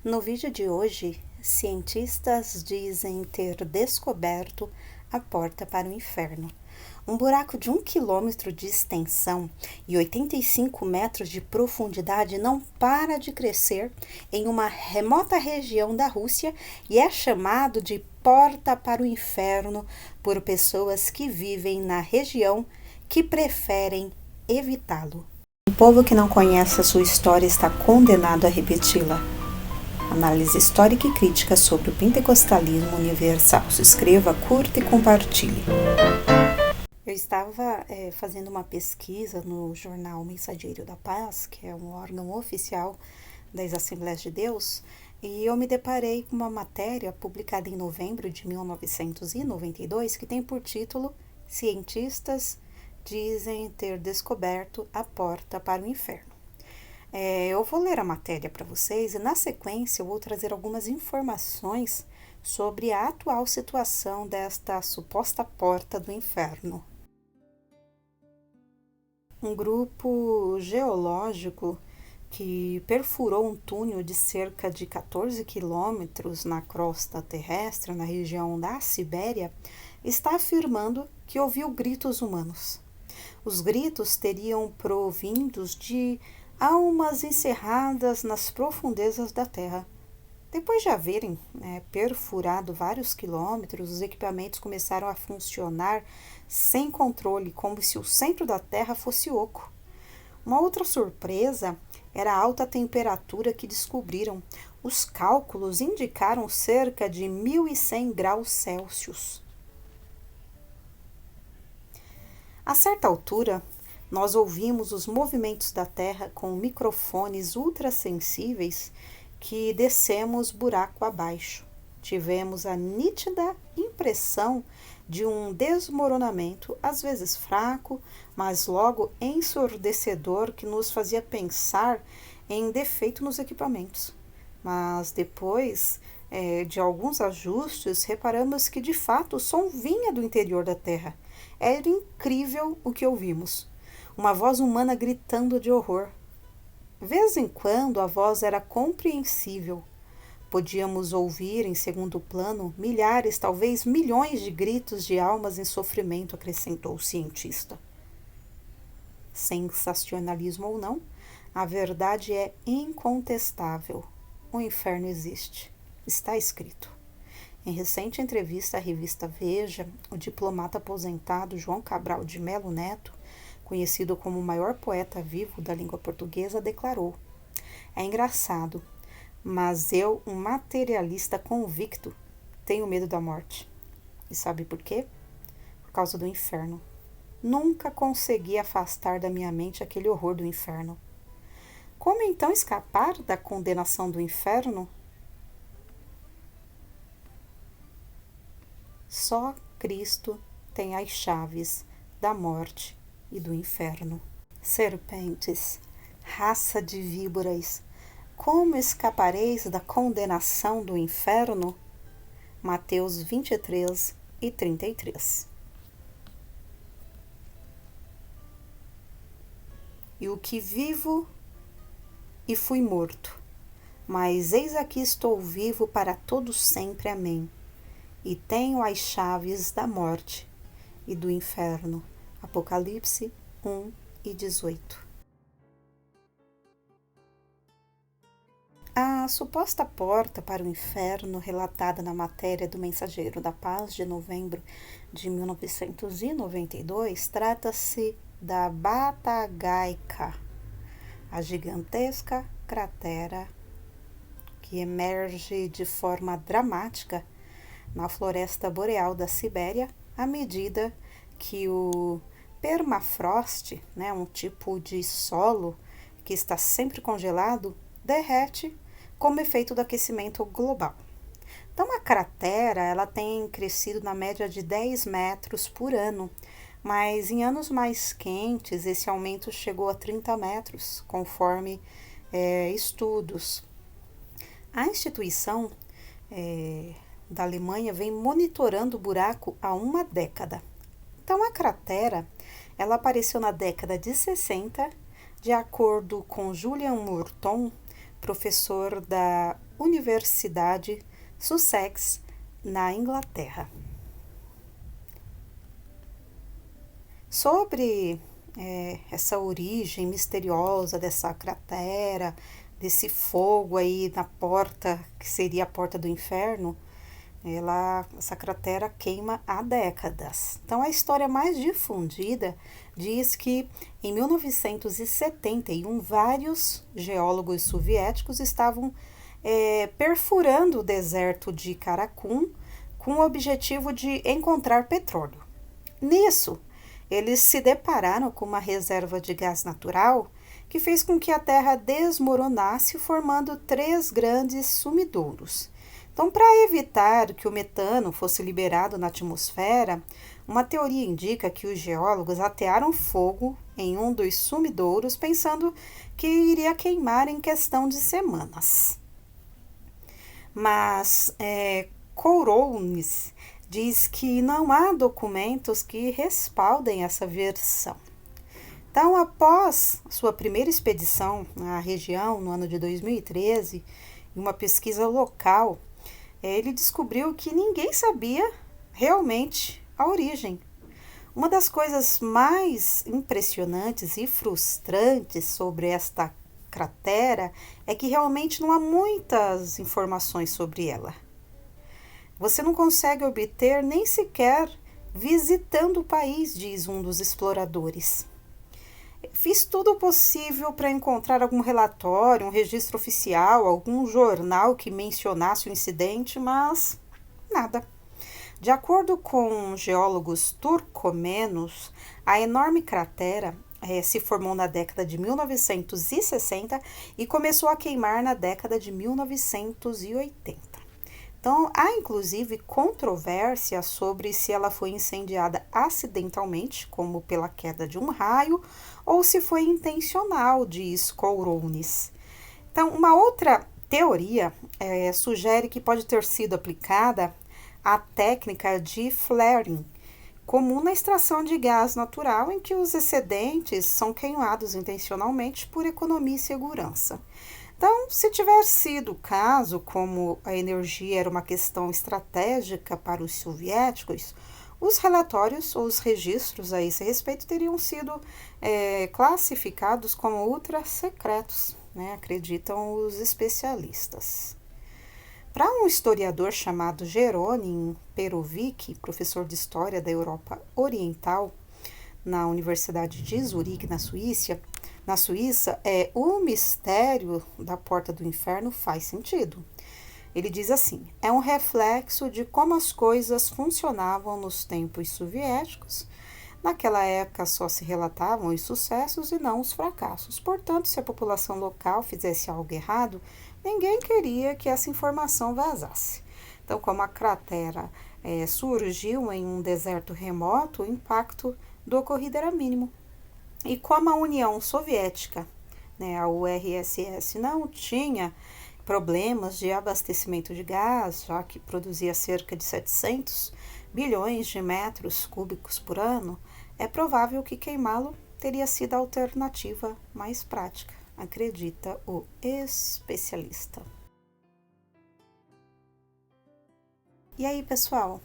No vídeo de hoje, cientistas dizem ter descoberto a porta para o inferno. Um buraco de 1 quilômetro de extensão e 85 metros de profundidade não para de crescer em uma remota região da Rússia e é chamado de porta para o inferno por pessoas que vivem na região que preferem evitá-lo. Um povo que não conhece a sua história está condenado a repeti-la. Análise histórica e crítica sobre o pentecostalismo universal. Se inscreva, curta e compartilhe. Eu estava fazendo uma pesquisa no jornal Mensageiro da Paz, que é um órgão oficial das Assembleias de Deus, e eu me deparei com uma matéria publicada em novembro de 1992 que tem por título Cientistas dizem ter descoberto a porta para o inferno. Eu vou ler a matéria para vocês e, na sequência, eu vou trazer algumas informações sobre a atual situação desta suposta porta do inferno. Um grupo geológico que perfurou um túnel de cerca de 14 quilômetros na crosta terrestre, na região da Sibéria, está afirmando que ouviu gritos humanos. Os gritos teriam provindos de almas encerradas nas profundezas da Terra. Depois de haverem perfurado vários quilômetros, os equipamentos começaram a funcionar sem controle, como se o centro da Terra fosse oco. Uma outra surpresa era a alta temperatura que descobriram. Os cálculos indicaram cerca de 1.100 graus Celsius. A certa altura, nós ouvimos os movimentos da Terra com microfones ultrassensíveis que descemos buraco abaixo. Tivemos a nítida impressão de um desmoronamento, às vezes fraco, mas logo ensurdecedor, que nos fazia pensar em defeito nos equipamentos. Mas depois de alguns ajustes, reparamos que de fato o som vinha do interior da Terra. Era incrível o que ouvimos. Uma voz humana gritando de horror. Vez em quando a voz era compreensível. Podíamos ouvir em segundo plano milhares, talvez milhões de gritos de almas em sofrimento, acrescentou o cientista. Sensacionalismo ou não, a verdade é incontestável. O inferno existe. Está escrito. Em recente entrevista à revista Veja, o diplomata aposentado João Cabral de Melo Neto, conhecido como o maior poeta vivo da língua portuguesa, declarou: "É engraçado, mas eu, um materialista convicto, tenho medo da morte. E sabe por quê? Por causa do inferno. Nunca consegui afastar da minha mente aquele horror do inferno. Como então escapar da condenação do inferno? Só Cristo tem as chaves da morte e do inferno. Serpentes, raça de víboras, como escapareis da condenação do inferno?" Mateus 23 e 33. E o que vivo e fui morto, mas eis aqui estou vivo para todo sempre. Amém. E tenho as chaves da morte e do inferno. Apocalipse 1 e 18. A suposta porta para o inferno, relatada na matéria do Mensageiro da Paz de novembro de 1992, trata-se da Batagaica, a gigantesca cratera que emerge de forma dramática na floresta boreal da Sibéria à medida que o permafrost, um tipo de solo que está sempre congelado, derrete como efeito do aquecimento global. Então, a cratera ela tem crescido na média de 10 metros por ano, mas em anos mais quentes esse aumento chegou a 30 metros, conforme estudos. A instituição da Alemanha vem monitorando o buraco há uma década. Então, a cratera ela apareceu na década de 60, de acordo com Julian Murton, professor da Universidade Sussex, na Inglaterra. Sobre essa origem misteriosa dessa cratera, desse fogo aí na porta, que seria a porta do inferno, essa cratera queima há décadas. Então, a história mais difundida diz que em 1971 vários geólogos soviéticos estavam perfurando o deserto de Karakum com o objetivo de encontrar petróleo. Nisso, eles se depararam com uma reserva de gás natural que fez com que a Terra desmoronasse, formando 3 grandes sumidouros. Então, para evitar que o metano fosse liberado na atmosfera, uma teoria indica que os geólogos atearam fogo em um dos sumidouros, pensando que iria queimar em questão de semanas. Mas Kourounis diz que não há documentos que respaldem essa versão. Então, após sua primeira expedição à região, no ano de 2013, em uma pesquisa local, ele descobriu que ninguém sabia realmente a origem. Uma das coisas mais impressionantes e frustrantes sobre esta cratera é que realmente não há muitas informações sobre ela. Você não consegue obter nem sequer visitando o país, diz um dos exploradores. Fiz tudo o possível para encontrar algum relatório, um registro oficial, algum jornal que mencionasse o incidente, mas nada. De acordo com geólogos turcomenos, a enorme cratera se formou na década de 1960 e começou a queimar na década de 1980. Então, há inclusive controvérsia sobre se ela foi incendiada acidentalmente, como pela queda de um raio, ou se foi intencional, diz Kourounis. Então, uma outra teoria sugere que pode ter sido aplicada a técnica de flaring, comum na extração de gás natural, em que os excedentes são queimados intencionalmente por economia e segurança. Então, se tiver sido o caso, como a energia era uma questão estratégica para os soviéticos, os relatórios ou os registros a esse respeito teriam sido classificados como ultra secretos, né? Acreditam os especialistas. Para um historiador chamado Jeronim Perovic, professor de História da Europa Oriental na Universidade de Zurique, na Suíça, o mistério da Porta do Inferno faz sentido. Ele diz assim: é um reflexo de como as coisas funcionavam nos tempos soviéticos. Naquela época só se relatavam os sucessos e não os fracassos. Portanto, se a população local fizesse algo errado, ninguém queria que essa informação vazasse. Então, como a cratera surgiu em um deserto remoto, o impacto do ocorrido era mínimo. E como a União Soviética, a URSS, não tinha problemas de abastecimento de gás, já que produzia cerca de 700 bilhões de metros cúbicos por ano, é provável que queimá-lo teria sido a alternativa mais prática, acredita o especialista. E aí, pessoal,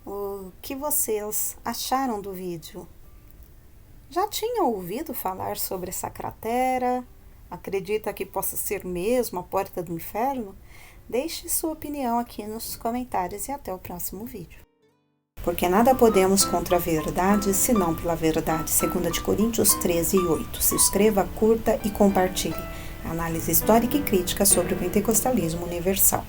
o que vocês acharam do vídeo? Já tinham ouvido falar sobre essa cratera? Acredita que possa ser mesmo a porta do inferno? Deixe sua opinião aqui nos comentários e até o próximo vídeo. Porque nada podemos contra a verdade, senão pela verdade. 2 Coríntios 13:8. Se inscreva, curta e compartilhe. Análise histórica e crítica sobre o pentecostalismo universal.